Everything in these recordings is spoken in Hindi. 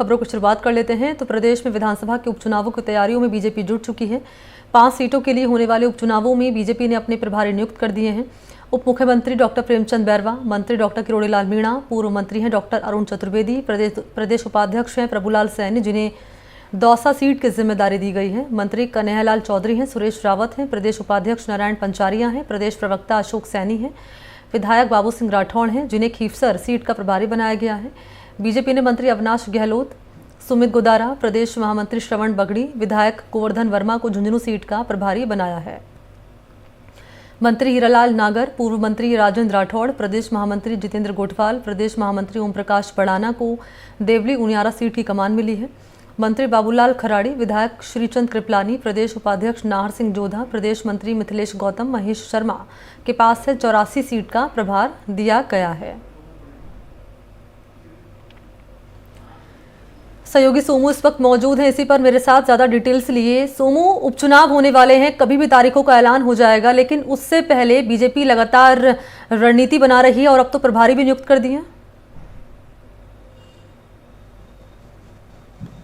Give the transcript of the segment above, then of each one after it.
खबरों की शुरुआत कर लेते हैं। तो प्रदेश में विधानसभा के उपचुनावों की तैयारियों में बीजेपी जुट चुकी है। 5 सीटों के लिए होने वाले उपचुनावों में बीजेपी ने अपने प्रभारी नियुक्त कर दिए हैं। उप मुख्यमंत्री डॉक्टर प्रेमचंद बैरवा, मंत्री डॉक्टर किरोड़ीलाल मीणा, पूर्व मंत्री हैं डॉक्टर अरुण चतुर्वेदी, प्रदेश उपाध्यक्ष हैं प्रभुलाल सैनी जिन्हें दौसा सीट की जिम्मेदारी दी गई है, मंत्री कन्हैयालाल चौधरी हैं, सुरेश रावत हैं, प्रदेश उपाध्यक्ष नारायण पंचारिया हैं, प्रदेश प्रवक्ता अशोक सैनी हैं, विधायक बाबू सिंह राठौड़ हैं जिन्हें खीवसर सीट का प्रभारी बनाया गया है। बीजेपी ने मंत्री अविनाश गहलोत, सुमित गोदारा, प्रदेश महामंत्री श्रवण बगड़ी, विधायक गोवर्धन वर्मा को झुंझुनू सीट का प्रभारी बनाया है। मंत्री हीरालाल नागर, पूर्व मंत्री राजेंद्र राठौड़, प्रदेश महामंत्री जितेंद्र गोठवाल, प्रदेश महामंत्री ओम प्रकाश बड़ाना को देवली उनियारा सीट की कमान मिली है। मंत्री बाबूलाल खराड़ी, विधायक श्रीचंद कृपलानी, प्रदेश उपाध्यक्ष नाहर सिंह जोधा, प्रदेश मंत्री मिथिलेश गौतम, महेश शर्मा के पास से 84 सीट का प्रभार दिया गया है। सहयोगी सोमू इस वक्त मौजूद हैं, इसी पर मेरे साथ ज्यादा डिटेल्स लिए। सोमू, उपचुनाव होने वाले हैं, कभी भी तारीखों का ऐलान हो जाएगा, लेकिन उससे पहले बीजेपी लगातार रणनीति बना रही है और अब तो प्रभारी भी नियुक्त कर दिए हैं।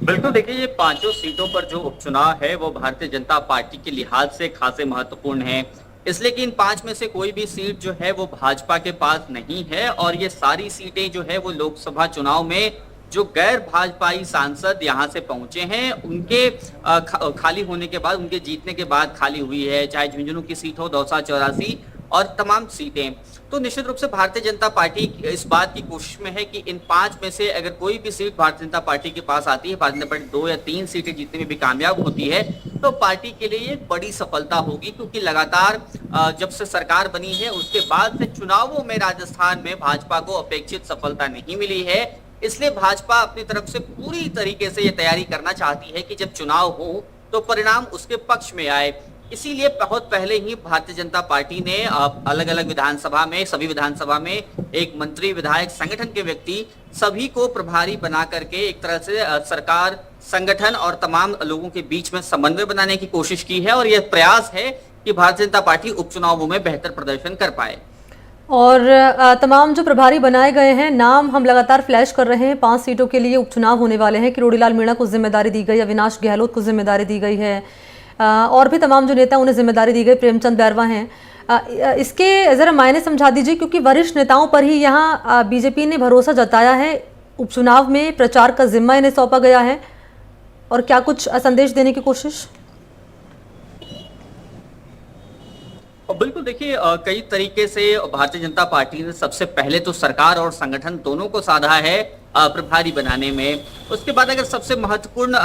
बिल्कुल, देखिए ये 5 सीटों पर जो उपचुनाव है वो भारतीय जनता पार्टी के लिहाज से खासे महत्वपूर्ण है, इसलिए कि इन 5 में से कोई भी सीट जो है वो भाजपा के पास नहीं है और ये सारी सीटें जो है वो लोकसभा चुनाव में जो गैर भाजपाई सांसद यहाँ से पहुंचे हैं उनके खाली होने के बाद, उनके जीतने के बाद खाली हुई है, चाहे झुंझुनू की सीट हो, दौसा 84 और तमाम सीटें। तो निश्चित रूप से भारतीय जनता पार्टी इस बात की कोशिश में है कि इन 5 में से अगर कोई भी सीट भारतीय जनता पार्टी के पास आती है, भारतीय जनता पार्टी 2 या 3 सीटें जीतने में भी कामयाब होती है तो पार्टी के लिए एक बड़ी सफलता होगी, क्योंकि लगातार जब से सरकार बनी है उसके बाद से चुनावों में राजस्थान में भाजपा को अपेक्षित सफलता नहीं मिली है। इसलिए भाजपा अपनी तरफ से पूरी तरीके से ये तैयारी करना चाहती है कि जब चुनाव हो तो परिणाम उसके पक्ष में आए। इसीलिए बहुत पहले ही भारतीय जनता पार्टी ने अलग अलग विधानसभा में, सभी विधानसभा में एक मंत्री, विधायक, संगठन के व्यक्ति सभी को प्रभारी बना करके एक तरह से सरकार, संगठन और तमाम लोगों के बीच में समन्वय बनाने की कोशिश की है और यह प्रयास है कि भारतीय जनता पार्टी उपचुनावों में बेहतर प्रदर्शन कर पाए। और तमाम जो प्रभारी बनाए गए हैं, नाम हम लगातार फ्लैश कर रहे हैं। 5 सीटों के लिए उपचुनाव होने वाले हैं। किरोड़ीलाल मीणा को जिम्मेदारी दी गई, अविनाश गहलोत को जिम्मेदारी दी गई है और भी तमाम जो नेता उन्हें जिम्मेदारी दी गई, प्रेमचंद बैरवा हैं। इसके ज़रा मायने समझा दीजिए, क्योंकि वरिष्ठ नेताओं पर ही यहाँ बीजेपी ने भरोसा जताया है। उपचुनाव में प्रचार का जिम्मा इन्हें सौंपा गया है और क्या कुछ संदेश देने की कोशिश? बिल्कुल, देखिए कई तरीके से भारतीय जनता पार्टी ने सबसे पहले तो सरकार और संगठन दोनों को साधा है प्रभारी बनाने में। उसके बाद अगर सबसे महत्वपूर्ण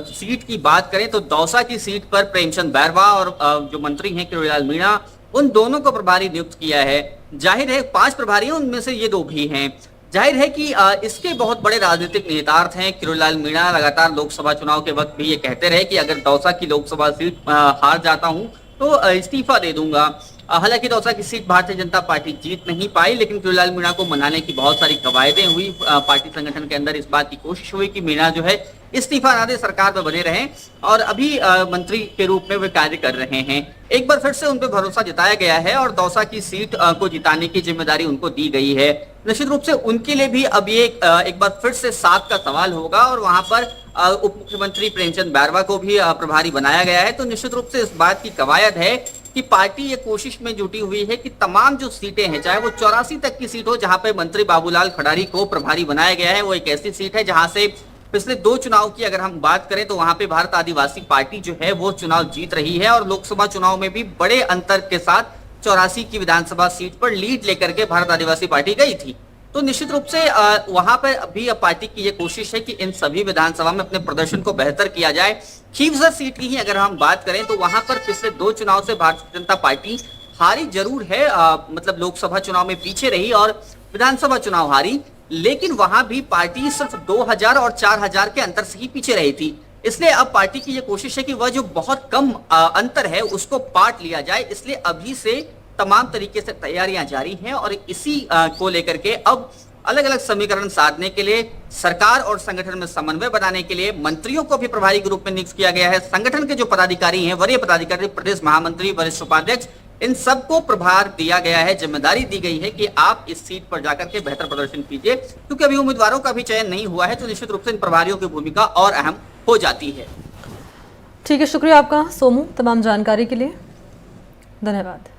सीट की बात करें तो दौसा की सीट पर प्रेमचंद बैरवा और जो मंत्री हैं किरोड़ीलाल मीणा, उन दोनों को प्रभारी नियुक्त किया है। जाहिर है 5 प्रभारी हैं, उनमें से ये 2 भी हैं। जाहिर है कि इसके बहुत बड़े राजनीतिक निहितार्थ हैं। किरोड़ीलाल मीणा लगातार लोकसभा चुनाव के वक्त भी ये कहते रहे कि अगर दौसा की लोकसभा सीट हार जाता हूं तो इस्तीफा दे दूंगा। हालांकि दौसा की सीट भारतीय जनता पार्टी जीत नहीं पाई, लेकिन किरोड़ीलाल मीणा को मनाने की बहुत सारी कवायदें हुई। पार्टी संगठन के अंदर इस बात की कोशिश हुई कि मीणा जो है इस्तीफा ना दे, सरकार में बने रहें और अभी मंत्री के रूप में वे कार्य कर रहे हैं। एक बार फिर से उन पर भरोसा जताया गया है और दौसा की सीट को जिताने की जिम्मेदारी उनको दी गई है। निश्चित रूप से उनके लिए भी अब ये एक बार फिर से साथ का सवाल होगा और वहां पर उप मुख्यमंत्री प्रेमचंद बैरवा को भी प्रभारी बनाया गया है। तो निश्चित रूप से इस बात की कवायद है कि पार्टी ये कोशिश में जुटी हुई है कि तमाम जो सीटें हैं, चाहे वो 84 तक की सीट हो जहां पे मंत्री बाबूलाल खराड़ी को प्रभारी बनाया गया है, वो एक ऐसी सीट है जहां से पिछले 2 चुनाव की अगर हम बात करें तो वहां पे भारत आदिवासी पार्टी जो है वो चुनाव जीत रही है और लोकसभा चुनाव में भी बड़े अंतर के साथ 84 की विधानसभा सीट पर लीड लेकर के भारत आदिवासी पार्टी गई थी। तो निश्चित रूप से वहां पर अभी पार्टी की ये कोशिश है कि इन सभी विधानसभा में अपने प्रदर्शन को बेहतर किया जाए। खीवसर सीट की ही अगर हम बात करें तो वहां पर पिछले 2 चुनाव से भारतीय जनता पार्टी हारी जरूर है, मतलब लोकसभा चुनाव में पीछे रही और विधानसभा चुनाव हारी, लेकिन वहां भी पार्टी सिर्फ 2000 और 4000 के अंतर से ही पीछे रही थी। इसलिए अब पार्टी की यह कोशिश है कि वह जो बहुत कम अंतर है उसको पाट लिया जाए। इसलिए अभी से तमाम तरीके से तैयारियां जारी हैं और इसी को लेकर के अब अलग अलग समीकरण साधने के लिए, सरकार और संगठन में समन्वय बनाने के लिए मंत्रियों को भी प्रभारी के रूप में नियुक्त किया गया है। संगठन के जो पदाधिकारी हैं, वरीय पदाधिकारी, प्रदेश महामंत्री, वरिष्ठ उपाध्यक्ष, इन सबको प्रभार दिया गया है, जिम्मेदारी दी गई है कि आप इस सीट पर जाकर के बेहतर प्रदर्शन कीजिए, क्योंकि अभी उम्मीदवारों का भी चयन नहीं हुआ है, तो निश्चित रूप से इन प्रभारियों की भूमिका और अहम हो जाती है। ठीक है, शुक्रिया आपका सोमू तमाम जानकारी के लिए। धन्यवाद।